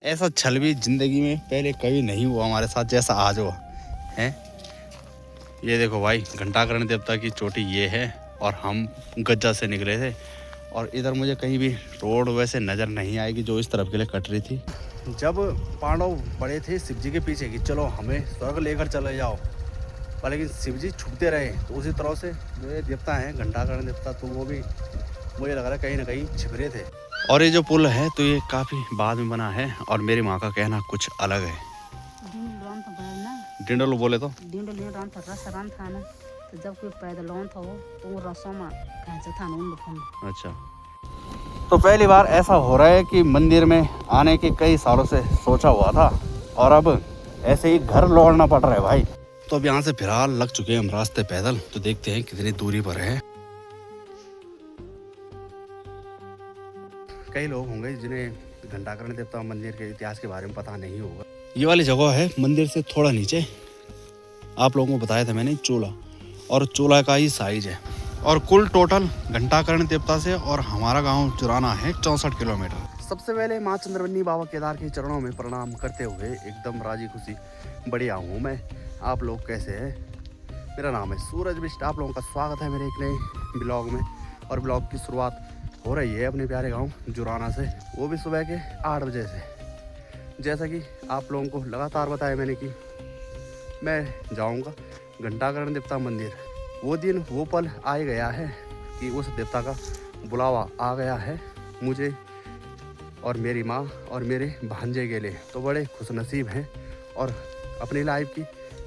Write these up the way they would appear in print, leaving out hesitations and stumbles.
ऐसा छल भी जिंदगी में पहले कभी नहीं हुआ हमारे साथ जैसा आज हुआ है। ये देखो भाई, घंटाकर्ण देवता की चोटी ये है और हम गज्जा से निकले थे। और इधर मुझे कहीं भी रोड वैसे नज़र नहीं आएगी जो इस तरफ के लिए कट रही थी। जब पांडव पड़े थे शिव जी के पीछे कि चलो हमें स्वर्ग लेकर चले जाओ, पर लेकिन शिव जी छुपते रहे। तो उसी तरह से जो ये देवता हैं घंटाकर्ण देवता, तो वो भी मुझे लग रहा है कहीं ना कहीं छिप रहे थे। और ये जो पुल है तो ये काफ़ी बाद में बना है और मेरी माँ का कहना कुछ अलग है। डिंडोल बोले तो जब कोई पैदल था वो तो वो रसों में था ना। अच्छा, तो पहली बार ऐसा हो रहा है कि मंदिर में आने के कई सालों से सोचा हुआ था और अब ऐसे ही घर लौटना पड़ रहा है भाई। तो अब यहाँ से फिलहाल लग चुके हैं हम रास्ते पैदल, तो देखते हैं कितनी दूरी पर है। कई लोग होंगे जिन्हें घंटाकर्ण देवता मंदिर के इतिहास के बारे में पता नहीं होगा। ये वाली जगह है मंदिर से थोड़ा नीचे, आप लोगों को बताया था मैंने, चोला, और चोला का ही साइज है। और कुल टोटल घंटाकर्ण देवता से और हमारा गांव जुराना है 64 किलोमीटर। सबसे पहले माँ चंद्रवनी बाबा केदार के चरणों में प्रणाम करते हुए एकदम राजी खुशी बढ़िया हूँ मैं। आप लोग कैसे हैं? मेरा नाम है सूरज बिष्ट, आप लोगों का स्वागत है मेरे एक नए ब्लॉग में। और ब्लॉग की शुरुआत हो रही है अपने प्यारे गांव जुराना से, वो भी सुबह के 8 बजे से। जैसा कि आप लोगों को लगातार बताया मैंने कि मैं जाऊंगा घंटाकर्ण देवता मंदिर। वो दिन वो पल आ गया है कि उस देवता का बुलावा आ गया है मुझे और मेरी माँ और मेरे भांजे के लिए। तो बड़े खुशनसीब हैं और अपनी लाइफ की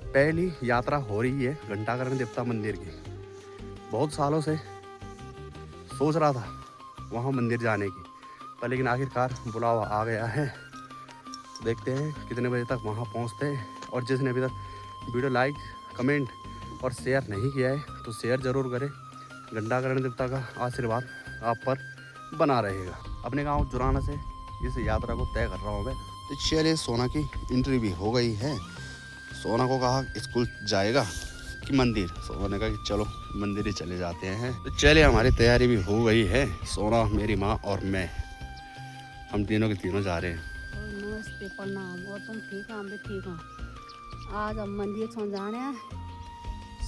पहली यात्रा हो रही है घंटाकर्ण देवता मंदिर की। बहुत सालों से सोच रहा था वहाँ मंदिर जाने की, पर लेकिन आखिरकार बुलावा आ गया है। तो देखते हैं कितने बजे तक वहाँ पहुँचते हैं। और जिसने अभी तक वीडियो लाइक, कमेंट और शेयर नहीं किया है तो शेयर ज़रूर करें। घंटाकर्ण देवता का आशीर्वाद आप पर बना रहेगा। अपने गांव जुराना से इस यात्रा को तय कर रहा हूँ मैं। तो चलिए, सोना की एंट्री भी हो गई है। सोना को कहा स्कूल जाएगा कि मंदिर, सोना ने कहा कि चलो मंदिर ही चले जाते हैं। तो चलिए, हमारी तैयारी भी हो गई है। सोना, मेरी माँ और मैं, हम तीनों के तीनों जा रहे हैं। नमस्ते, प्रणाम। और तुम ठीक हो? हम भी ठीक हो। आज हम मंदिर से जाने हैं,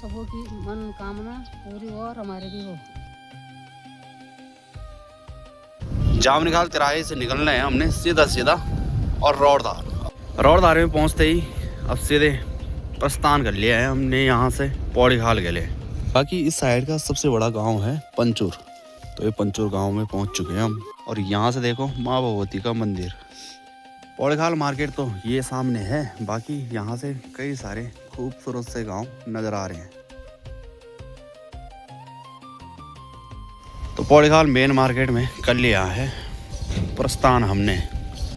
सबों की मनोकामना पूरी हो और हमारे भी हो। जामनिखाल तिराहे से निकलना है हमने सीधा सीधा और रौड़धार में पहुंचते ही अब सीधे प्रस्थान कर लिया है हमने यहाँ से पौड़ी खाल के लिए। बाकी इस साइड का सबसे बड़ा गांव है पंचूर। तो ये पंचूर गांव में पहुंच चुके हैं हम। और यहाँ से देखो माँ भगवती का मंदिर। पौड़ी खाल मार्केट तो ये सामने है, बाकी यहाँ से कई सारे खूबसूरत से गांव नजर आ रहे हैं। तो पौड़ी खाल मेन मार्केट में कर लिया है प्रस्थान हमने।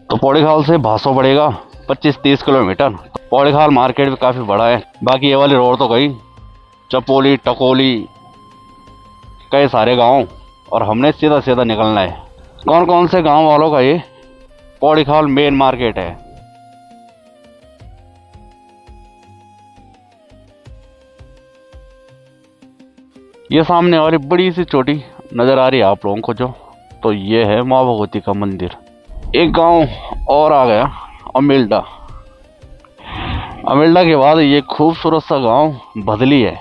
तो पौड़ी खाल से भासो पड़ेगा 25-30 किलोमीटर। पौड़ी खाल मार्केट भी काफ़ी बड़ा है। बाकी ये वाली रोड तो गई चपोली, टकोली, कई सारे गांव, और हमने सीधा सीधा निकलना है। कौन कौन से गांव वालों का ये पौड़ी खाल मेन मार्केट है। ये सामने वाली बड़ी सी चोटी नजर आ रही है आप लोगों को जो, तो ये है माँ भगवती का मंदिर। एक गांव और आ गया अमिल्डा। अमिल्डा के बाद ये खूबसूरत सा गांव भदली है।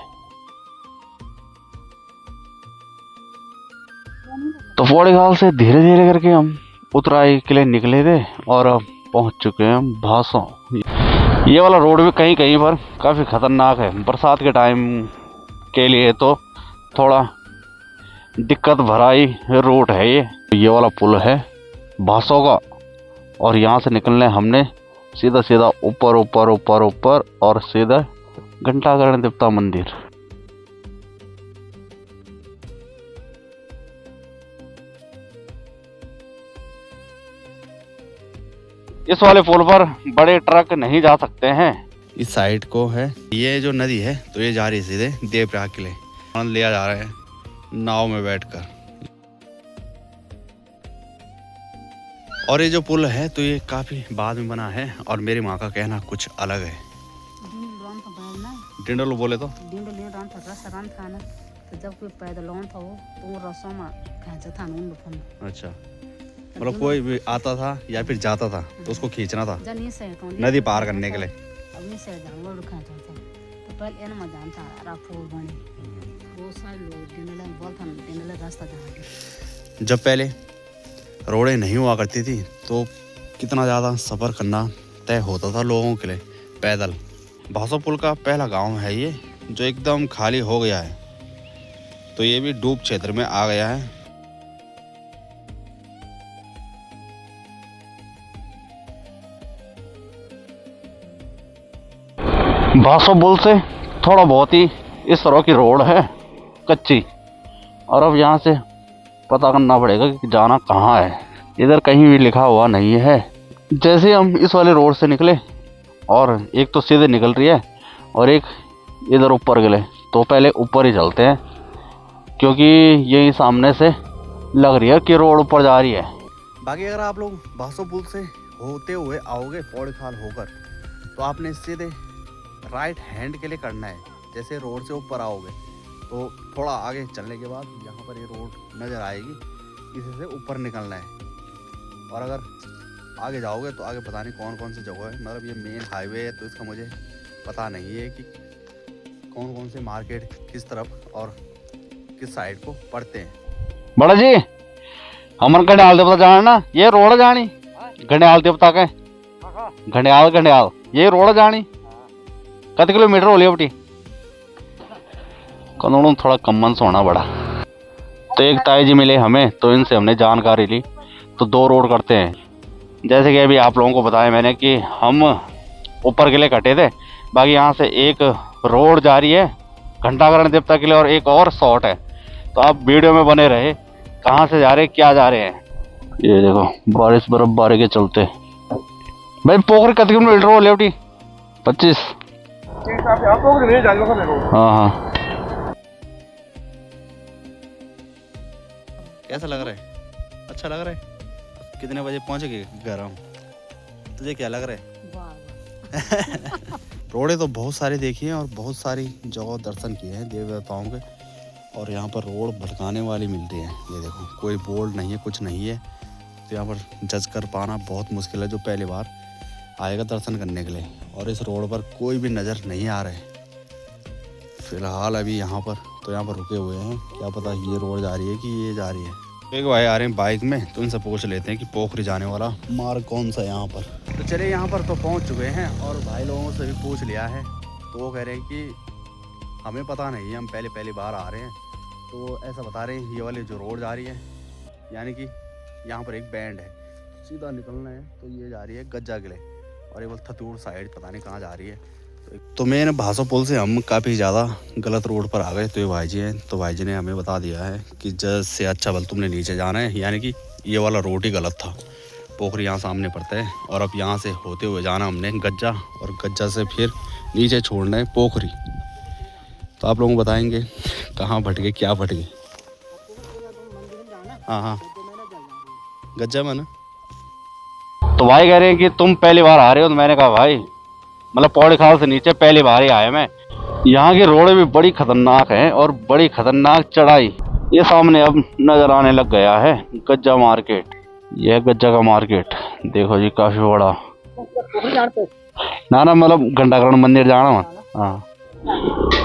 तो पौड़ी खाल से धीरे धीरे करके हम उतराई के लिए निकले थे और अब पहुंच चुके हैं भासों। ये वाला रोड भी कहीं कहीं पर काफ़ी खतरनाक है। बरसात के टाइम के लिए तो थोड़ा दिक्कत भराई रूट है ये वाला पुल है भासों का। और यहाँ से निकलने हमने सीधा सीधा ऊपर ऊपर ऊपर ऊपर और सीधा घंटाकर्ण देवता मंदिर। इस वाले पुल पर बड़े ट्रक नहीं जा सकते हैं। इस साइड को है ये जो नदी है, तो ये जा रही है सीधे देवप्रयाग के लिए। आनंद लिया जा रहा है नाव में बैठकर। और ये जो पुल है तो ये काफी बाद में बना है और मेरी माँ का कहना कुछ अलग है। डिंडोल बोले तो तो जब कोई पैदल था वो तो रसों में था। अच्छा, मतलब कोई भी आता था या फिर जाता था तो उसको खींचना था जनी से तो नदी पार करने के लिए। अभी से जानवर रखा था तो पहले इन में जानता राफो बने बहुत सारे लोग दिनले बोलता दिनले रास्ता जाना। जब पहले रोडें नहीं हुआ करती थी तो कितना ज़्यादा सफ़र करना तय होता था लोगों के लिए पैदल। भासो पुल का पहला गांव है ये जो एकदम खाली हो गया है, तो ये भी डूब क्षेत्र में आ गया है। भासो पुल से थोड़ा बहुत ही इस तरह की रोड है कच्ची, और अब यहाँ से पता करना पड़ेगा कि जाना कहाँ है। इधर कहीं भी लिखा हुआ नहीं है। जैसे हम इस वाले रोड से निकले और एक तो सीधे निकल रही है और एक इधर ऊपर गले, तो पहले ऊपर ही चलते हैं क्योंकि यही सामने से लग रही है कि रोड ऊपर जा रही है। बाकी अगर आप लोग भासो पुल से होते हुए आओगे पौड़ी खाल होकर तो आपने सीधे राइट हैंड के लिए करना है। जैसे रोड से ऊपर आओगे तो थोड़ा आगे चलने के बाद यहाँ पर ये रोड नज़र आएगी, इसी से ऊपर निकलना है। और अगर आगे जाओगे तो आगे पता नहीं कौन कौन सी जगह है, मतलब ये मेन हाईवे है तो इसका मुझे पता नहीं है कि कौन कौन से मार्केट किस तरफ और किस साइड को पड़ते हैं। बड़ा जी हमन घंडियाल देवता जाना ना, ये रोड जानी घंडियाल देवता के घंडियाल ये रोड जानी कत किलोमीटर हो लिया बटी कौन थोड़ा कमन सोना बड़ा। तो एक ताई जी मिले हमें तो इनसे हमने जानकारी ली, तो 2 रोड करते हैं। जैसे कि अभी आप लोगों को बताया मैंने कि हम ऊपर के लिए कटे थे, बाकी यहाँ से एक रोड जा रही है घंटाकरण देवता के लिए और एक और शॉर्ट है। तो आप वीडियो में बने रहे कहाँ से जा रहे क्या जा रहे हैं। ये देखो बारिश बर्फबारी के चलते भाई पोखर कत किलोमीटर हो लिया 25। हाँ कैसा लग रहा है? अच्छा लग रहा है? कितने बजे पहुंचेंगे घर हम? तुझे क्या लग रहा है? रोडें तो बहुत सारी देखी हैं और बहुत सारी जगह दर्शन किए हैं देव देवताओं के, और यहाँ पर रोड भटकाने वाली मिलती है। ये देखो कोई बोर्ड नहीं है, कुछ नहीं है, तो यहाँ पर जज कर पाना बहुत मुश्किल है जो पहली बार आएगा दर्शन करने के लिए। और इस रोड पर कोई भी नज़र नहीं आ रहे फिलहाल अभी यहाँ पर, तो यहाँ पर रुके हुए हैं। क्या पता ये रोड जा रही है कि ये जा रही है। एक भाई आ रहे हैं बाइक में, तो इनसे पूछ लेते हैं कि पोखरी जाने वाला मार्ग कौन सा यहाँ पर। तो चलिए यहाँ पर तो पहुँच चुके हैं और भाई लोगों से भी पूछ लिया है, तो वो कह रहे हैं कि हमें पता नहीं है, हम पहली बार आ रहे हैं। तो ऐसा बता रहे हैं ये वाली जो रोड जा रही है यानी कि यहाँ पर एक बैंड है, सीधा निकलना है तो ये जा रही है गज्जा किले, और ये बोल थतूड़ साइड पता नहीं कहाँ जा रही है। तो मेन भासो पुल से हम काफ़ी ज़्यादा गलत रोड पर आ गए। तो ये भाई जी हैं, तो भाई जी ने हमें बता दिया है कि जज से अच्छा बल तुमने नीचे जाना है, यानी कि ये वाला रोड ही गलत था। पोखरी यहाँ सामने पड़ता है और अब यहाँ से होते हुए जाना हमने गज्जा, और गज्जा से फिर नीचे छोड़ना है पोखरी। तो आप लोगों को बताएंगे कहाँ भटके क्या भटके। हाँ गज्जा में ना। तो भाई कह रहे हैं कि तुम पहली बार आ रहे हो, तो मैंने कहा भाई मतलब पौड़ी खाल से नीचे पहली बार ही आया मैं। यहाँ की रोडें भी बड़ी खतरनाक हैं और बड़ी खतरनाक चढ़ाई। ये सामने अब नजर आने लग गया है गज्जा मार्केट। यह गज्जा का मार्केट देखो जी काफी बड़ा। ना मतलब घंटाकरण मंदिर जाना मत। हाँ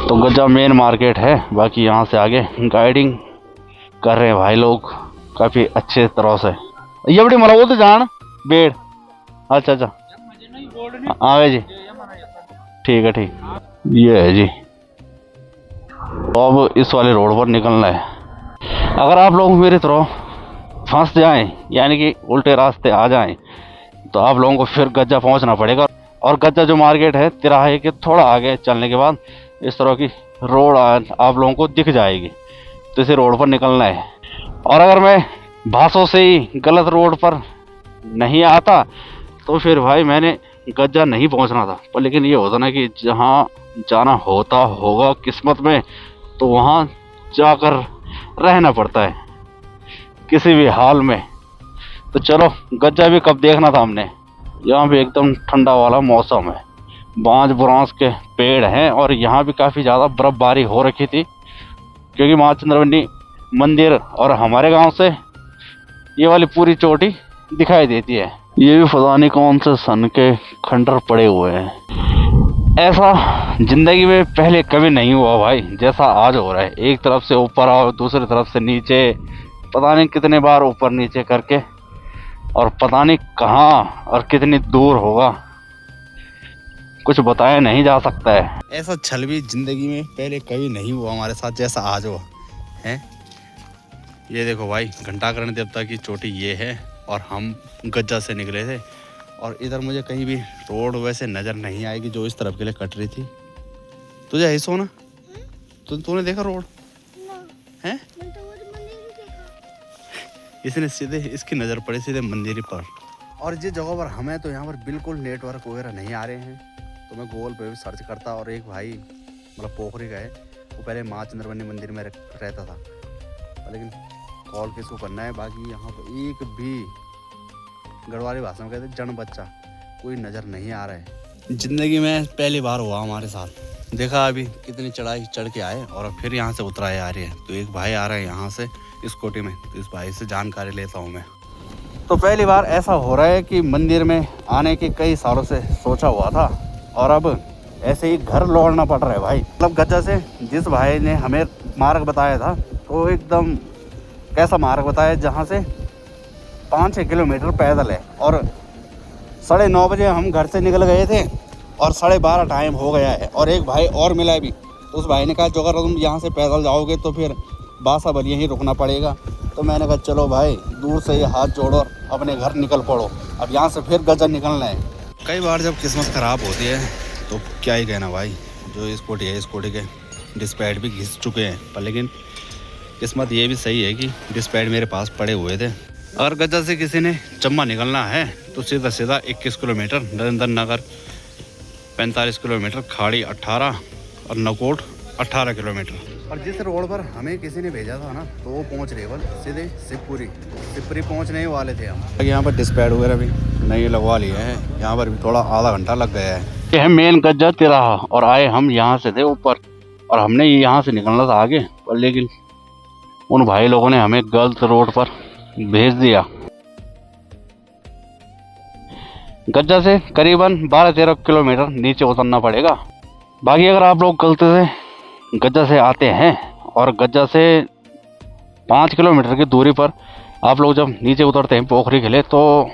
तो गज्जा मेन मार्केट है। बाकी यहाँ से आगे गाइडिंग कर रहे हैं भाई लोग काफी अच्छे तरह से। ये बड़ी मला वो तो जान बेड़। अच्छा हाँ जी ठीक है ठीक। ये है जी। तो अब इस वाले रोड पर निकलना है। अगर आप लोग मेरी तरह फंस जाएं यानी कि उल्टे रास्ते आ जाएं तो आप लोगों को फिर गज्जा पहुंचना पड़ेगा। और गज्जा जो मार्केट है तिराहे के थोड़ा आगे चलने के बाद इस तरह की रोड आप लोगों को दिख जाएगी, तो इसी रोड पर निकलना है। और अगर मैं भासों से ही गलत रोड पर नहीं आता तो फिर भाई मैंने गज्जा नहीं पहुंचना था। पर लेकिन ये होता ना कि जहाँ जाना होता होगा किस्मत में तो वहाँ जाकर रहना पड़ता है किसी भी हाल में। तो चलो गज्जा भी कब देखना था हमने। यहाँ भी एकदम ठंडा वाला मौसम है, बांज बुरांस के पेड़ हैं और यहाँ भी काफ़ी ज़्यादा बर्फबारी हो रखी थी क्योंकि माँ चंद्रवनी मंदिर और हमारे गांव से ये वाली पूरी चोटी दिखाई देती है। ये भी पता नहीं कौन से सन के खंडर पड़े हुए हैं। ऐसा जिंदगी में पहले कभी नहीं हुआ भाई, जैसा आज हो रहा है। एक तरफ से ऊपर आओ, दूसरी तरफ से नीचे, पता नहीं कितने बार ऊपर नीचे करके, और पता नहीं कहाँ और कितनी दूर होगा, कुछ बताया नहीं जा सकता है। ऐसा छल भी जिंदगी में पहले कभी नहीं हुआ हमारे साथ जैसा आज हुआ है। ये देखो भाई, घंटाकर्ण देवता की चोटी ये है, और हम गज्जा से निकले थे। और इधर मुझे कहीं भी रोड वैसे नज़र नहीं आएगी जो इस तरफ के लिए कट रही थी। तुझे ऐसा सोना तूने देखा रोड है? इसने सीधे इसकी नज़र पड़ी सीधे मंदिर पर। और जिस जगह पर हमें तो यहाँ पर बिल्कुल नेटवर्क वगैरह नहीं आ रहे हैं, तो मैं गूगल पे भी सर्च करता। और एक भाई मतलब पोखरी का है, वो पहले माँ चंद्रवनी मंदिर में रहता था, लेकिन कॉल किसको करना है। बाकी यहाँ पर एक भी गढ़वाली भाषा में कहते हैं जन बच्चा कोई नज़र नहीं आ रहा है। ज़िंदगी में पहली बार हुआ हमारे साथ। देखा अभी कितनी चढ़ाई चढ़ के आए और फिर यहाँ से उतराए आ रही है। तो एक भाई आ रहा है यहाँ से स्कूटी में, तो इस भाई से जानकारी लेता हूँ मैं। तो पहली बार ऐसा हो रहा है कि मंदिर में आने के कई सालों से सोचा हुआ था, और अब ऐसे ही घर लौटना पड़ रहा है भाई। मतलब गज्जा से जिस भाई ने हमें मार्ग बताया था, तो एकदम कैसा मार्ग बताया जहाँ से 5-6 किलोमीटर पैदल है। और 9:30 बजे हम घर से निकल गए थे और 12:30 टाइम हो गया है। और एक भाई और मिला भी, तो उस भाई ने कहा जो अगर तुम यहाँ से पैदल जाओगे तो फिर बासा बलिया ही रुकना पड़ेगा। तो मैंने कहा चलो भाई, दूर से ये हाथ जोड़ो और अपने घर निकल पड़ो, अब यहाँ से फिर गज्जा निकलना है। कई बार जब किस्मत ख़राब होती है तो क्या ही कहना भाई। जो स्कूटी है, स्कूटी के डिस्पैड भी घिस चुके हैं, पर लेकिन किस्मत ये भी सही है कि डिस्पैड मेरे पास पड़े हुए थे। अगर गज्जा से किसी ने चम्बा निकलना है तो सीधा सीधा 21 किलोमीटर, नरेंद्र नगर 45 किलोमीटर, खाड़ी 18 और नकोट 18 किलोमीटर। और जिस रोड पर हमें किसी ने भेजा था ना, तो वो पहुँच रहे बल सीधे शिवपुरी पहुँचने वाले थे हम। यहाँ पर डिस्पैड वगैरह भी नहीं लगवा लिए हैं, यहाँ पर भी थोड़ा आधा घंटा लग गया है। ये है मेन गज्जा तिराहा, और आए हम यहाँ से थे ऊपर, और हमने यहाँ से निकलना था आगे, पर लेकिन उन भाई लोगों ने हमें गलत रोड पर भेज दिया। गज्जा से करीबन 12-13 किलोमीटर नीचे उतरना पड़ेगा। बाकी अगर आप लोग गलती से गज्जा से आते हैं और गज्जा से 5 किलोमीटर की दूरी पर आप लोग जब नीचे उतरते हैं पोखरी के लिए, तो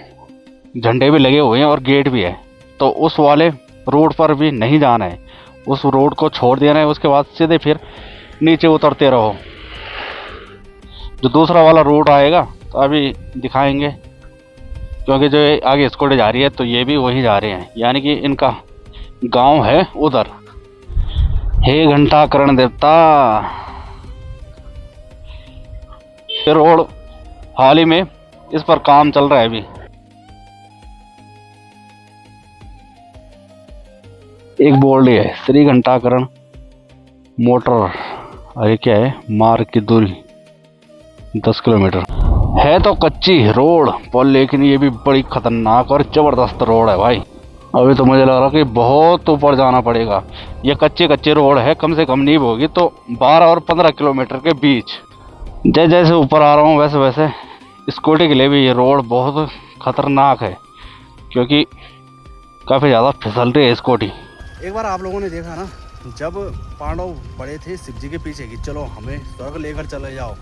झंडे भी लगे हुए हैं और गेट भी है, तो उस वाले रोड पर भी नहीं जाना है, उस रोड को छोड़ देना है। उसके बाद सीधे फिर नीचे उतरते रहो। जो दूसरा वाला रोड आएगा तो अभी दिखाएंगे, क्योंकि जो आगे स्कूटी जा रही है तो ये भी वही जा रहे हैं, यानी कि इनका गांव है उधर। हे घंटाकर्ण देवता, ये रोड हाल ही में इस पर काम चल रहा है अभी। एक बोर्ड है श्री घंटाकर्ण मोटर, अरे क्या है, मार्ग की दूरी 10 किलोमीटर है। तो कच्ची रोड पर लेकिन ये भी बड़ी खतरनाक और जबरदस्त रोड है भाई। अभी तो मुझे लग रहा है कि बहुत ऊपर जाना पड़ेगा। ये कच्चे रोड है, कम से कम नींव होगी तो 12 और 15 किलोमीटर के बीच। जैसे जैसे ऊपर आ रहा हूँ वैसे वैसे स्कूटी के लिए भी ये रोड बहुत खतरनाक है, क्योंकि काफ़ी ज़्यादा फिसल रही है स्कूटी। एक बार आप लोगों ने देखा ना, जब पांडव पड़े थे शिव जी के पीछे कि चलो हमें स्वर्ग लेकर चले जाओ,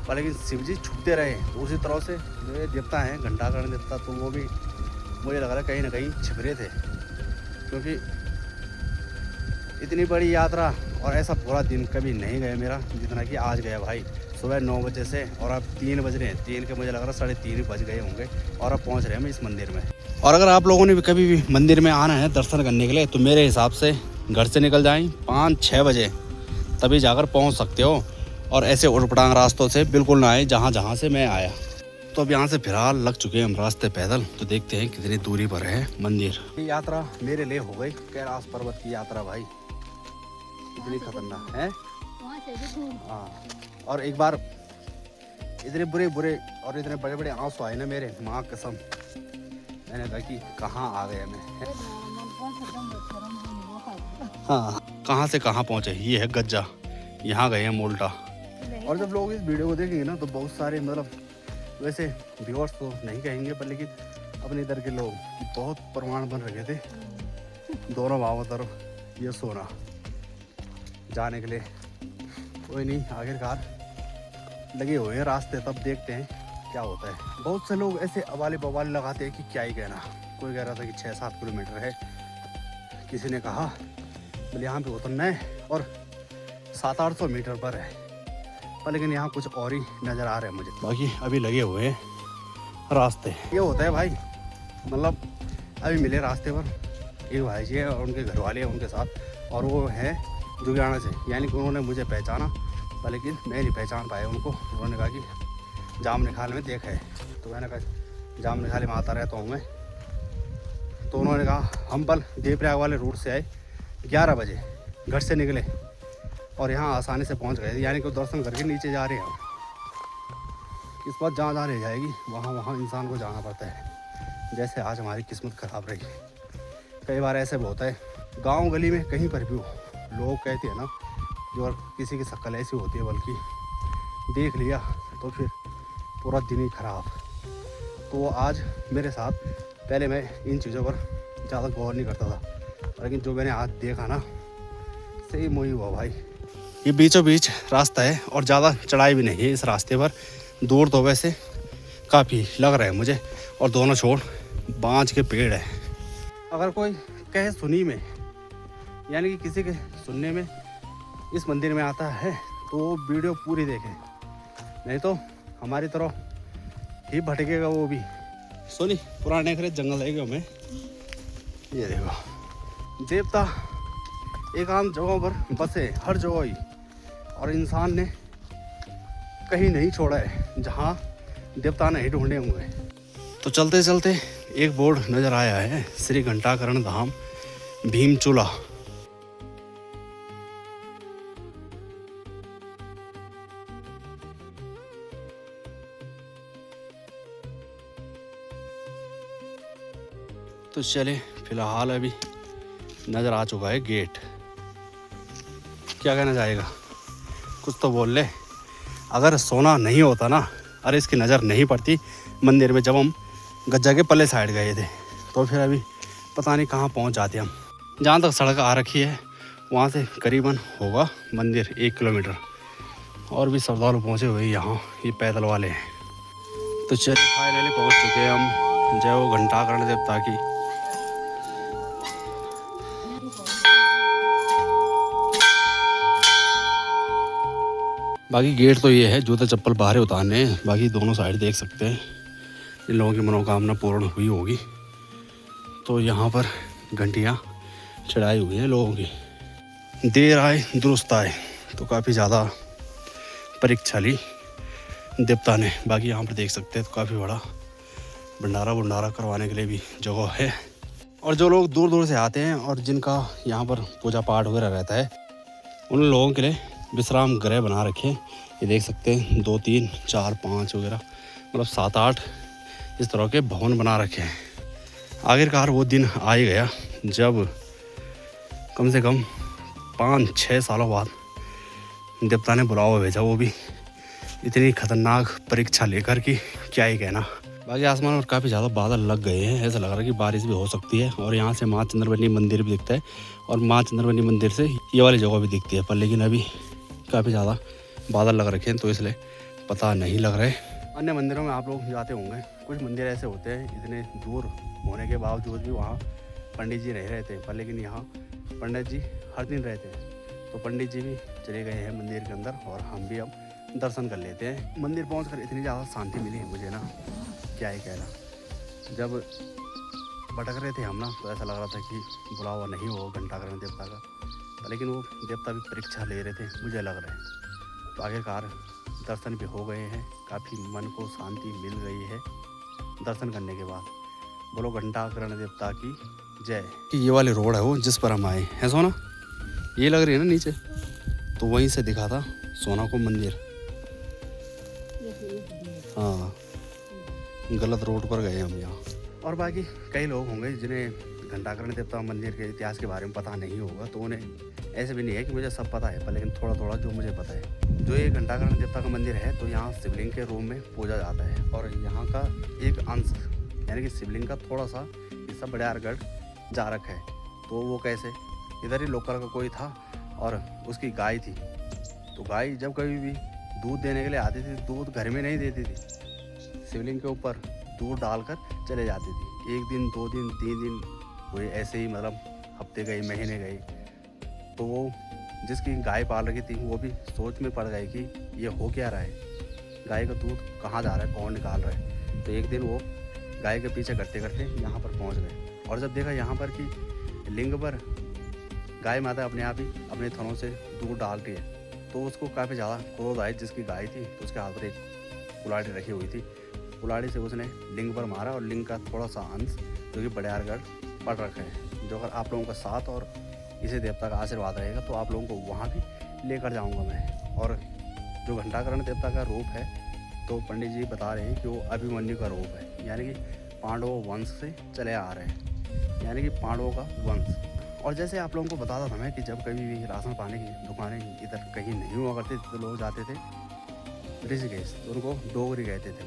पर लेकिन शिव जी छुपते रहे। तो उसी तरह से जो ये देवता हैं घंटाकर्ण देवता, तो वो भी मुझे लग रहा है कहीं ना कहीं छिप रहे थे, क्योंकि इतनी बड़ी यात्रा और ऐसा पूरा दिन कभी नहीं गया मेरा जितना कि आज गया भाई। सुबह 9 बजे से और अब 3 बज रहे हैं, 3 के मुझे लग रहा है 3:30 बज गए होंगे, और अब पहुंच रहे हैं हम इस मंदिर में। और अगर आप लोगों ने भी कभी भी मंदिर में आना है दर्शन करने के लिए, तो मेरे हिसाब से घर से निकल जाएं 5-6 बजे, तभी जाकर पहुँच सकते हो। और ऐसे उड़पटांग रास्तों से बिल्कुल ना आए जहाँ से मैं आया। तो अब यहाँ से फिलहाल लग चुके हैं हम रास्ते पैदल, तो देखते हैं कितनी दूरी पर है मंदिर। ये यात्रा मेरे लिए हो गई कैलाश पर्वत की यात्रा भाई, इतनी खतरनाक है। हाँ, और एक बार इतने बुरे और इतने बड़े बड़े आंसू आए ना मेरे, माँ कसम, मैंने कहा कि कहाँ आ गया मैं। हाँ, कहाँ से कहाँ पहुँचे। ये है गज्जा, यहाँ गए हैं मोल्टा। और जब लोग इस वीडियो को देखेंगे ना, तो बहुत सारे मतलब वैसे व्यूअर्स तो नहीं कहेंगे, पर लेकिन अपने इधर के लोग कि बहुत प्रमाण बन रखे थे दोनों भावों तरफ ये सोना जाने के लिए। कोई नहीं, आखिरकार लगे हुए हैं रास्ते, तब देखते हैं क्या होता है। बहुत से लोग ऐसे अवाले बवाले लगाते हैं कि क्या ही कहना। कोई कह रहा था कि 6-7 किलोमीटर है, किसी ने कहा बोले यहाँ पे उतरना है और 700-800 मीटर पर है, पर लेकिन यहाँ कुछ और ही नज़र आ रहे हैं मुझे। बाकी अभी लगे हुए हैं रास्ते। ये होता है भाई, मतलब अभी मिले रास्ते पर एक भाई जी है और उनके घर वाले हैं उनके साथ, और वो है जुगियाना से, यानी कि उन्होंने मुझे पहचाना, पर लेकिन मैं नहीं पहचान पाया उनको। उन्होंने कहा कि जाम निखाल में देखा है, तो मैंने कहा जाम निखाल में आता रहता हूँ मैं। तो उन्होंने कहा हम बल देवप्रयाग वाले रूट से आए, 11 बजे घर से निकले और यहाँ आसानी से पहुँच गए, यानी कि दर्शन करके नीचे जा रहे हैं हम। इस बार जहाँ ले जाएगी वहाँ इंसान को जाना पड़ता है। जैसे आज हमारी किस्मत ख़राब रही, कई बार ऐसे भी होता है गांव गली में कहीं पर भी हो, लोग कहते हैं ना जो और किसी की शक्ल ऐसी होती है, बल्कि देख लिया तो फिर पूरा दिन ही ख़राब। तो आज मेरे साथ, पहले मैं इन चीज़ों पर ज़्यादा गौर नहीं करता था, लेकिन जो मैंने आज देखा ना, सही मोही हुआ भाई। ये बीचों बीच रास्ता है और ज़्यादा चढ़ाई भी नहीं है इस रास्ते पर। दूर तो वैसे काफ़ी लग रहा है मुझे, और दोनों छोर बांज के पेड़ है। अगर कोई कहे सुनी में, यानी कि किसी के सुनने में इस मंदिर में आता है तो वीडियो पूरी देखें, नहीं तो हमारी तरह ही भटकेगा वो भी। सोनी पुराने खरे जंगल है में, ये देखो देवता एक आम जगहों पर बसे, हर जगह ही, और इंसान ने कहीं नहीं छोड़ा है जहाँ देवता नहीं ढूंढे होंगे। तो चलते चलते एक बोर्ड नज़र आया है, श्री घंटाकरण धाम भीमचूला। तो चले, फिलहाल अभी नज़र आ चुका है गेट। क्या कहना चाहेगा, कुछ तो बोल ले। अगर सोना नहीं होता ना, अरे इसकी नज़र नहीं पड़ती मंदिर में, जब हम गज्जा के पल्ले साइड गए थे, तो फिर अभी पता नहीं कहाँ पहुँच जाते हम। जहाँ तक सड़क आ रखी है वहाँ से करीबन होगा मंदिर 1 किलोमीटर, और भी श्रद्धालु पहुँचे हुए यहाँ, ये पैदल वाले हैं। तो चलिए फाइनली पहुँच चुके हैं हम, जय हो घंटाकरण देवता की। बाकी गेट तो ये है, जूता चप्पल बाहर उतारने हैं। बाकी दोनों साइड देख सकते हैं, इन लोगों की मनोकामना पूर्ण हुई होगी, तो यहाँ पर घंटियाँ चढ़ाई हुई हैं लोगों की। देर आए दुरुस्त आए, तो काफ़ी ज़्यादा परीक्षा ली देवता ने। बाकी यहाँ पर देख सकते हैं तो काफ़ी बड़ा भंडारा करवाने के लिए भी जगह है। और जो लोग दूर दूर से आते हैं और जिनका यहाँ पर पूजा पाठ वगैरह रहता है, उन लोगों के लिए विश्राम गृह बना रखे हैं। ये देख सकते हैं 2, 3, 4, 5 वगैरह, मतलब 7-8 इस तरह के भवन बना रखे हैं। आखिरकार वो दिन आ ही गया जब कम से कम 5-6 सालों बाद देवता ने बुलावा भेजा, वो भी इतनी खतरनाक परीक्षा लेकर कि क्या ही कहना। बाकी आसमान में काफ़ी ज़्यादा बादल लग गए हैं, ऐसा लग रहा है कि बारिश भी हो सकती है। और यहाँ से माँ चंद्रवनी मंदिर भी दिखता है, और माँ चंद्रवनी मंदिर से ये वाली जगह भी दिखती है, पर लेकिन अभी काफ़ी ज़्यादा बादल लग रखे हैं, तो इसलिए पता नहीं लग रहा है। अन्य मंदिरों में आप लोग जाते होंगे, कुछ मंदिर ऐसे होते हैं इतने दूर होने के बावजूद भी वहाँ पंडित जी नहीं रहते, पर लेकिन यहाँ पंडित जी हर दिन रहते हैं। तो पंडित जी भी चले गए हैं मंदिर के अंदर, और हम भी अब दर्शन कर लेते हैं। मंदिर पहुंचकर इतनी ज़्यादा शांति मिली है मुझे ना, क्या ही कहना। जब भटक रहे थे हम ना, तो ऐसा लग रहा था कि बुलावा नहीं हो घंटाकरण देवता का, लेकिन वो देवता भी परीक्षा ले रहे थे, मुझे लग रहा है। तो आखिरकार दर्शन भी हो गए हैं, काफ़ी मन को शांति मिल गई है दर्शन करने के बाद। बोलो घंटाकरण देवता की जय। ये वाली रोड है वो जिस पर हम आए हैं, सोना ये लग रही है ना नीचे, तो वहीं से दिखा था सोना को मंदिर। हाँ, गलत रोड पर गए हम यहाँ। और बाकी कई लोग होंगे जिन्हें घंटाकरण देवता मंदिर के इतिहास के बारे में पता नहीं होगा तो उन्हें ऐसे भी नहीं है कि मुझे सब पता है, पर लेकिन थोड़ा थोड़ा जो मुझे पता है। जो ये घंटाकरण देवता का मंदिर है तो यहाँ शिवलिंग के रूप में पूजा जाता है और यहाँ का एक अंश यानी कि शिवलिंग का थोड़ा सा हिस्सा बड़ियारगढ़ जा रखा है। तो वो कैसे, इधर ही लोकल का कोई था और उसकी गाय थी, तो गाय जब कभी भी दूध देने के लिए आती थी, दूध घर में नहीं देती थी, शिवलिंग के ऊपर दूध डालकर चले जाती थी। 1 दिन 2 दिन 3 दिन हुए ऐसे ही, मतलब हफ्ते गए, महीने गए, तो वो जिसकी गाय पाल रखी थी वो भी सोच में पड़ गई कि ये हो क्या रहा है, गाय का दूध कहाँ जा रहा है, कौन निकाल रहा है। तो एक दिन वो गाय के पीछे करते करते यहाँ पर पहुँच गए और जब देखा यहाँ पर कि लिंग पर गाय माता अपने आप ही अपने थनों से दूध डाल रही है, तो उसको काफ़ी ज़्यादा क्रोध आए। जिसकी गाय थी तो उसके हाथ पर एक कुल्हाड़ी रखी हुई थी, कुल्हाड़ी से उसने लिंग पर मारा और लिंग का थोड़ा सा अंश जो कि बड़ियारगढ़ पड़ रखा है। जो अगर आप लोगों का साथ और इसे देवता का आशीर्वाद रहेगा तो आप लोगों को वहाँ भी लेकर जाऊँगा मैं। और जो घंटाकरण देवता का रूप है तो पंडित जी बता रहे हैं कि वो अभिमन्यु का रूप है, यानी कि पांडवों वंश से चले आ रहे हैं, यानी कि पांडवों का वंश। और जैसे आप लोगों को बताता था मैं कि जब कभी भी राशन पानी की दुकानें इधर कहीं नहीं हुआ करती थी तो लोग जाते थे ऋषिकेश, तो उनको डोगरी कहते थे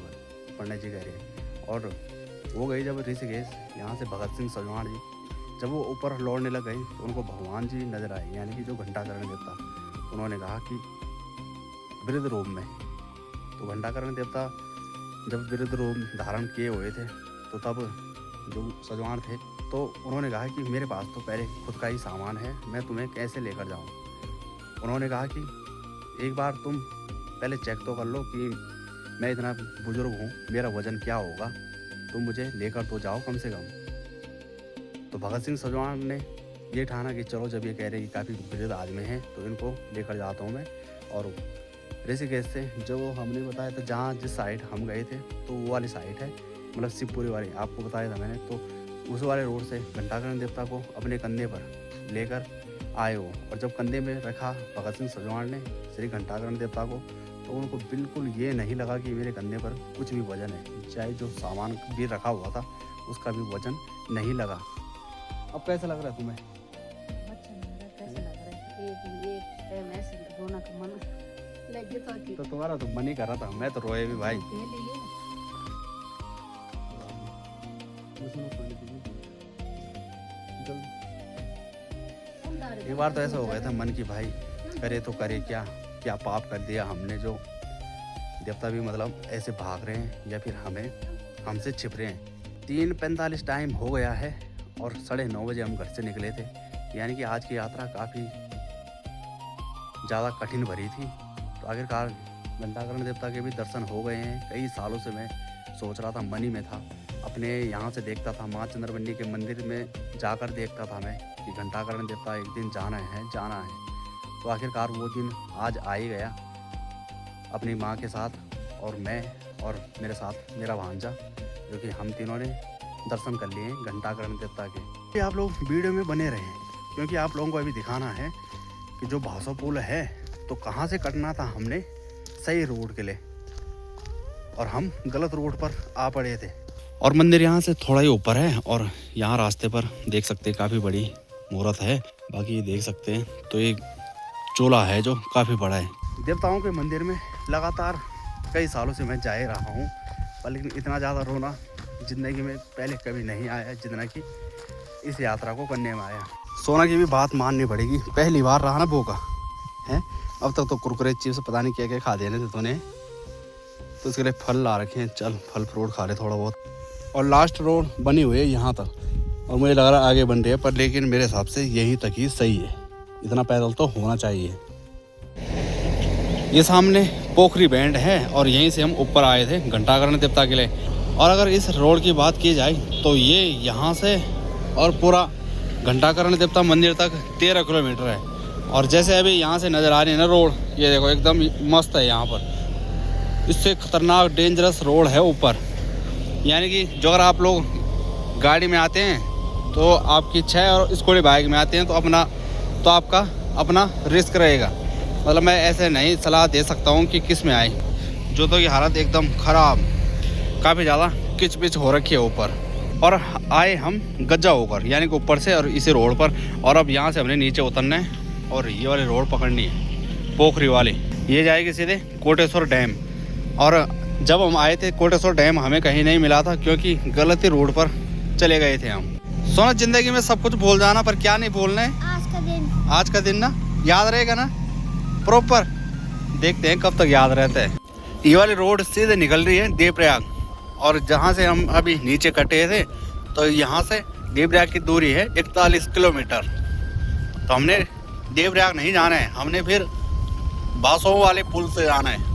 पंडित जी कह रहे हैं। और वो गई जब ऋषिकेश, यहाँ से भगत सिंह सजवाण जी जब वो ऊपर लौटने लग गई तो उनको भगवान जी नजर आए, यानी कि जो घंटाकरण देवता। उन्होंने कहा कि वृद्ध रूप में, तो घंटाकरण देवता जब वृद्ध रूप धारण किए हुए थे तो तब जो सजवाण थे तो उन्होंने कहा कि मेरे पास तो पहले खुद का ही सामान है, मैं तुम्हें कैसे लेकर जाऊँ। उन्होंने कहा कि एक बार तुम पहले चेक तो कर लो कि मैं इतना बुजुर्ग हूँ, मेरा वज़न क्या होगा, तुम मुझे लेकर तो जाओ कम से कम। तो भगत सिंह सजवाण ने ये ठाना कि चलो जब ये कह रहे कि काफ़ी वृद्ध आदमी हैं तो इनको लेकर जाता हूँ मैं। और ऋषिकेश से जो हमने बताया था जहाँ जिस साइड हम गए थे तो वो वाली साइड है, मतलब शिवपुरी वाली आपको बताया था मैंने, तो उस वाले रोड से घंटाकरण देवता को अपने कंधे पर लेकर आए वो। और जब कंधे में रखा भगत सिंह सजवाण ने श्री घंटाकरण देवता को, तो उनको बिल्कुल ये नहीं लगा कि मेरे कंधे पर कुछ भी वजन है, चाहे जो सामान भी रखा हुआ था उसका भी वजन नहीं लगा। अब कैसा लग रहा है तुम्हें? अच्छा लग रहा है, कैसा लग रहा है, एक टाइम ऐसे रोना का मन लग गया था कि तो तुम्हारा तो मन ही कर रहा था, मैं तो रोए भी भाई। एक बार तो ऐसा हो गया था मन की भाई करे तो करे क्या, क्या पाप कर दिया हमने, जो देवता भी मतलब ऐसे भाग रहे हैं या फिर हमसे छिप रहे हैं। 3:45 टाइम हो गया है और 9:30 बजे हम घर से निकले थे, यानी कि आज की यात्रा काफ़ी ज़्यादा कठिन भरी थी। तो आखिरकार घंटाकरण देवता के भी दर्शन हो गए हैं। कई सालों से मैं सोच रहा था, मन ही में था, अपने यहाँ से देखता था, माँ चंद्रवंडी के मंदिर में जाकर देखता था मैं कि घंटाकरण देवता एक दिन जाना है। तो आखिरकार वो दिन आज आ ही गया अपनी माँ के साथ, और मैं और मेरे साथ मेरा भांजा, जो कि हम तीनों ने दर्शन कर लिए घंटाकरण देवता के। आप लोग वीडियो में बने रहें क्योंकि आप लोगों को अभी दिखाना है कि जो भासो पुल है तो कहाँ से कटना था हमने सही रोड के लिए, और हम गलत रोड पर आ पड़े थे। और मंदिर यहाँ से थोड़ा ही ऊपर है और यहाँ रास्ते पर देख सकते हैं काफ़ी बड़ी मूर्त है। बाकी देख सकते हैं तो एक चोला है जो काफ़ी बड़ा है। देवताओं के मंदिर में लगातार कई सालों से मैं जा ही रहा हूँ, पर लेकिन इतना ज़्यादा रोना ज़िंदगी में पहले कभी नहीं आया जितना कि इस यात्रा को करने में आया। सोना की भी बात माननी पड़ेगी, पहली बार रहा ना भूखा है। अब तक तो कुरकुरे चिप्स पता नहीं क्या क्या खा देने थे तूने, तो उसके लिए फल ला रखे हैं, चल फल फ्रूट खा ले थोड़ा बहुत। और लास्ट रोड बनी हुई है यहाँ तक, और मुझे लग रहा है आगे बन रही है, पर लेकिन मेरे हिसाब से यहीं तक ही सही है, इतना पैदल तो होना चाहिए। ये सामने पोखरी बैंड है और यहीं से हम ऊपर आए थे घंटाकरण देवता के लिए। और अगर इस रोड की बात की जाए तो ये यहाँ से और पूरा घंटाकरण देवता मंदिर तक 13 किलोमीटर है। और जैसे अभी यहाँ से नज़र आ रही है ना रोड, ये देखो एकदम मस्त है यहाँ पर। इससे खतरनाक डेंजरस रोड है ऊपर, यानी कि जो अगर आप लोग गाड़ी में आते हैं तो आपकी इच्छा है, और स्कूटी बाइक में आते हैं तो आपका अपना रिस्क रहेगा। मतलब मैं ऐसे नहीं सलाह दे सकता हूँ कि किस में आए। जूतों की हालत एकदम ख़राब, काफ़ी ज़्यादा किच पिच हो रखी है ऊपर। और आए हम गज्जा होकर, यानी कि ऊपर से और इसी रोड पर। और अब यहाँ से हमने नीचे उतरना है और ये वाली रोड पकड़नी है, पोखरी वाली। ये जाएगी सीधे कोटेश्वर डैम। और जब हम आए थे कोटेश्वर डैम हमें कहीं नहीं मिला था, क्योंकि गलत ही रोड पर चले गए थे हम। सोना, जिंदगी में सब कुछ भूल जाना, पर क्या नहीं भूलना है? आज का दिन ना याद रहेगा ना प्रॉपर। देखते हैं कब तक याद रहता है। ये वाली रोड सीधे निकल रही है देवप्रयाग, और जहाँ से हम अभी नीचे कटे थे तो यहाँ से देवप्रयाग की दूरी है 41 किलोमीटर। तो हमने देवप्रयाग नहीं जाना है, हमने फिर बासों वाले पुल से जाना है।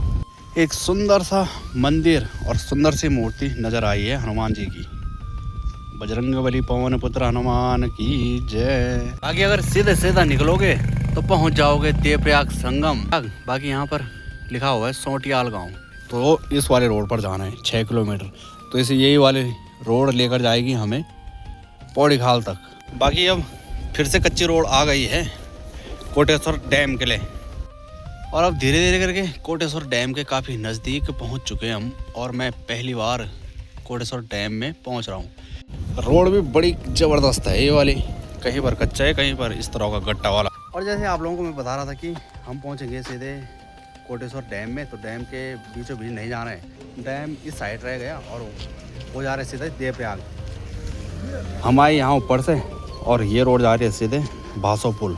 एक सुंदर सा मंदिर और सुंदर सी मूर्ति नजर आई है हनुमान जी की। बजरंगबली पवन पुत्र हनुमान की जय। आगे अगर सीधे सीधा निकलोगे तो पहुंच जाओगे देवप्रयाग संगम। बाकी यहाँ पर लिखा हुआ है सोटियाल गांव। तो इस वाले रोड पर जाना है 6 किलोमीटर। तो इसे यही वाली रोड लेकर जाएगी हमें पौड़ी खाल तक। बाकी अब फिर से कच्ची रोड आ गई है कोटेश्वर डैम के लिए। और अब धीरे धीरे करके कोटेश्वर डैम के काफ़ी नज़दीक पहुंच चुके हैं हम। और मैं पहली बार कोटेश्वर डैम में पहुंच रहा हूं। रोड भी बड़ी ज़बरदस्त है ये वाली, कहीं पर कच्चा है, कहीं पर इस तरह का गट्टा वाला। और जैसे आप लोगों को मैं बता रहा था कि हम पहुंचेंगे सीधे कोटेश्वर डैम में, तो डैम के बीचों बीच नहीं जाना है। डैम इस साइड रह गया और वो जा रहे सीधे देवप्रयाग। हम आए यहाँ ऊपर से और ये रोड जा रही है सीधे बासो पुल।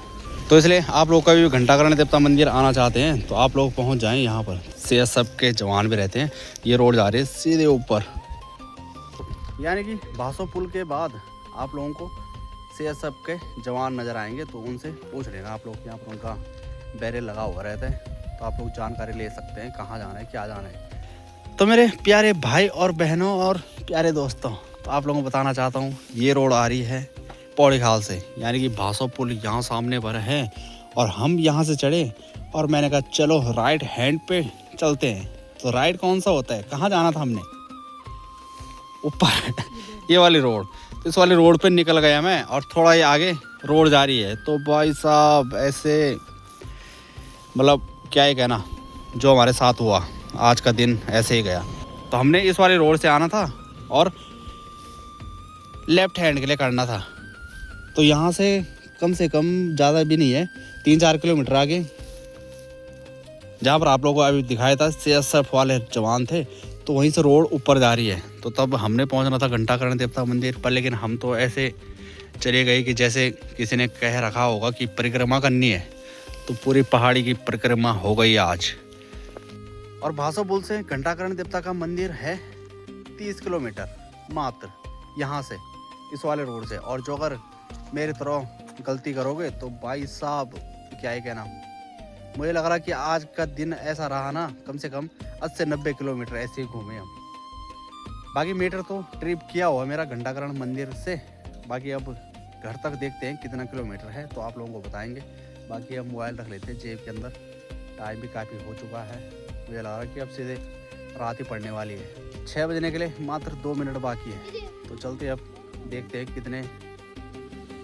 तो इसलिए आप लोग कभी भी घंटाकरण देवता मंदिर आना चाहते हैं तो आप लोग पहुँच जाएँ यहाँ पर। CSF के जवान भी रहते हैं। ये रोड जा रही है सीधे ऊपर, यानी कि बासो पुल के बाद आप लोगों को CSF के जवान नज़र आएंगे। तो उनसे पूछ लेना आप लोग, यहाँ पर उनका बैरियर लगा हुआ रहता है, तो आप लोग जानकारी ले सकते हैं कहाँ जाना है, क्या जाना है। तो मेरे प्यारे भाई और बहनों और प्यारे दोस्तों, तो आप लोगों को बताना चाहता हूँ ये रोड आ रही है पौड़ी खाल से, यानी कि बासो पुल यहाँ सामने पर है। और हम यहाँ से चढ़े और मैंने कहा चलो राइट हैंड पे चलते हैं। तो राइट कौन सा होता है, कहाँ जाना था हमने? ऊपर ये वाली रोड। तो इस वाली रोड पे निकल गया मैं और थोड़ा ही आगे रोड जा रही है। तो भाई साहब ऐसे मतलब क्या ही कहना, जो हमारे साथ हुआ आज का दिन ऐसे ही गया। तो हमने इस वाली रोड से आना था और लेफ्ट हैंड के लिए करना था। तो यहाँ से कम ज़्यादा भी नहीं है, 3-4 किलोमीटर आगे जहाँ पर आप लोगों को अभी दिखाया था CSF वाले जवान थे, तो वहीं से रोड ऊपर जा रही है। तो तब हमने पहुंचना था घंटाकरण देवता मंदिर पर, लेकिन हम तो ऐसे चले गए कि जैसे किसी ने कह रखा होगा कि परिक्रमा करनी है। तो पूरी पहाड़ी की परिक्रमा हो गई आज। और बासो पुल से घंटाकरण देवता का मंदिर है 30 किलोमीटर मात्र यहाँ से, इस वाले रोड से। और जो अगर मेरी तरह गलती करोगे तो भाई साहब क्या ही कहना, मुझे लग रहा कि आज का दिन ऐसा रहा ना, कम से कम 80 से 90 किलोमीटर ऐसे ही घूमे हम। बाकी मीटर तो ट्रिप किया हुआ मेरा घंटाकरण मंदिर से। बाकी अब घर तक देखते हैं कितना किलोमीटर है, तो आप लोगों को बताएंगे। बाकी अब मोबाइल रख लेते हैं जेब के अंदर, टाइम भी काफ़ी हो चुका है। मुझे लग रहा है कि अब सीधे रात ही पड़ने वाली है। 6 बजने के लिए मात्र 2 मिनट बाकी है। तो चलते अब देखते हैं कितने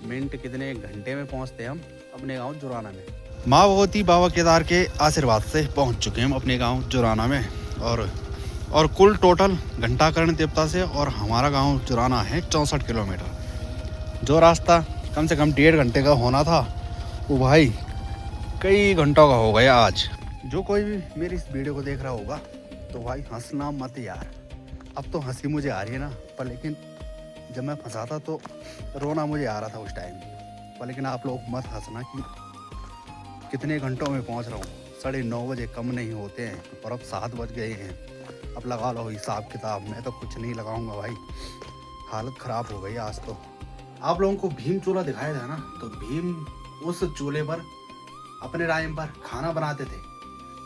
मिनट कितने घंटे में पहुँचते हैं हम अपने गाँव जुराना में। माँ भगवती बाबा केदार के आशीर्वाद से पहुंच चुके हैं हम अपने गांव जुराना में। और कुल टोटल घंटाकरण देवता से और हमारा गांव जुराना है 64 किलोमीटर। जो रास्ता कम से कम 1.5 घंटे का होना था वो भाई कई घंटों का हो गया आज। जो कोई भी मेरी इस वीडियो को देख रहा होगा तो भाई हंसना मत यार। अब तो हंसी मुझे आ रही है ना, पर लेकिन जब मैं फंसा था तो रोना मुझे आ रहा था उस टाइम। पर लेकिन आप लोग मत हंसना कि कितने घंटों में पहुंच रहा हूँ। 9:30 बजे कम नहीं होते हैं और अब 7 बज गए हैं। अब लगा लो हिसाब किताब, मैं तो कुछ नहीं लगाऊंगा भाई, हालत ख़राब हो गई आज तो। आप लोगों को भीम चूल्हा दिखाया था ना, तो भीम उस चूल्हे पर अपने टाइम पर खाना बनाते थे।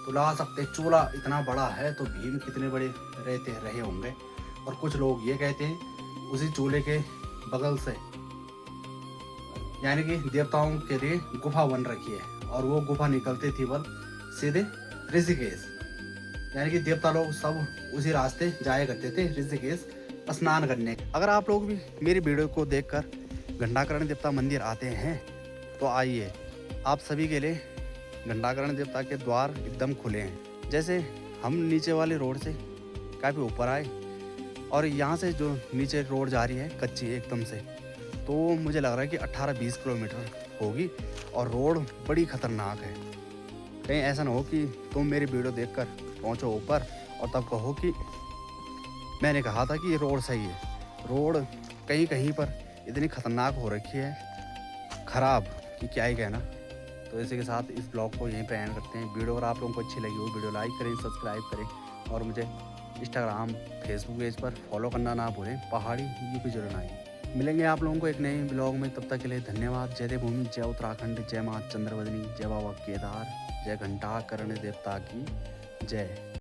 तो लगा सकते चूल्हा इतना बड़ा है तो भीम कितने बड़े रहे होंगे। और कुछ लोग ये कहते हैं उसी चूल्हे के बगल से यानी कि देवताओं के लिए गुफा बन रखी है, और वो गुफा निकलती थी बल सीधे ऋषिकेश, यानी कि देवता लोग सब उसी रास्ते जाया करते थे ऋषिकेश स्नान करने। अगर आप लोग भी मेरी वीडियो को देखकर घंटाकरण देवता मंदिर आते हैं तो आइए, आप सभी के लिए घंटाकरण देवता के द्वार एकदम खुले हैं। जैसे हम नीचे वाली रोड से काफ़ी ऊपर आए और यहाँ से जो नीचे रोड जा रही है कच्ची एकदम से, तो मुझे लग रहा है कि 18-20 किलोमीटर होगी और रोड बड़ी ख़तरनाक है। कहीं ऐसा ना हो कि तुम मेरी वीडियो देखकर पहुँचो ऊपर और तब कहो कि मैंने कहा था कि ये रोड सही है। रोड कहीं कहीं पर इतनी ख़तरनाक हो रखी है, ख़राब, कि क्या ही कहना। तो इसी के साथ इस ब्लॉग को यहीं पर एंड करते हैं। वीडियो अगर आप लोगों को अच्छी लगी हो, वीडियो लाइक करें, सब्सक्राइब करें और मुझे इंस्टाग्राम फेसबुक पेज पर फॉलो करना ना भूलें, पहाड़ी यूपी 09। मिलेंगे आप लोगों को एक नए ब्लॉग में, तब तक के लिए धन्यवाद। जय देवभूमि, जय उत्तराखंड, जय माँ चंद्रवदनी, जय बाबा केदार, जय घंटा कर्ण देवता की जय।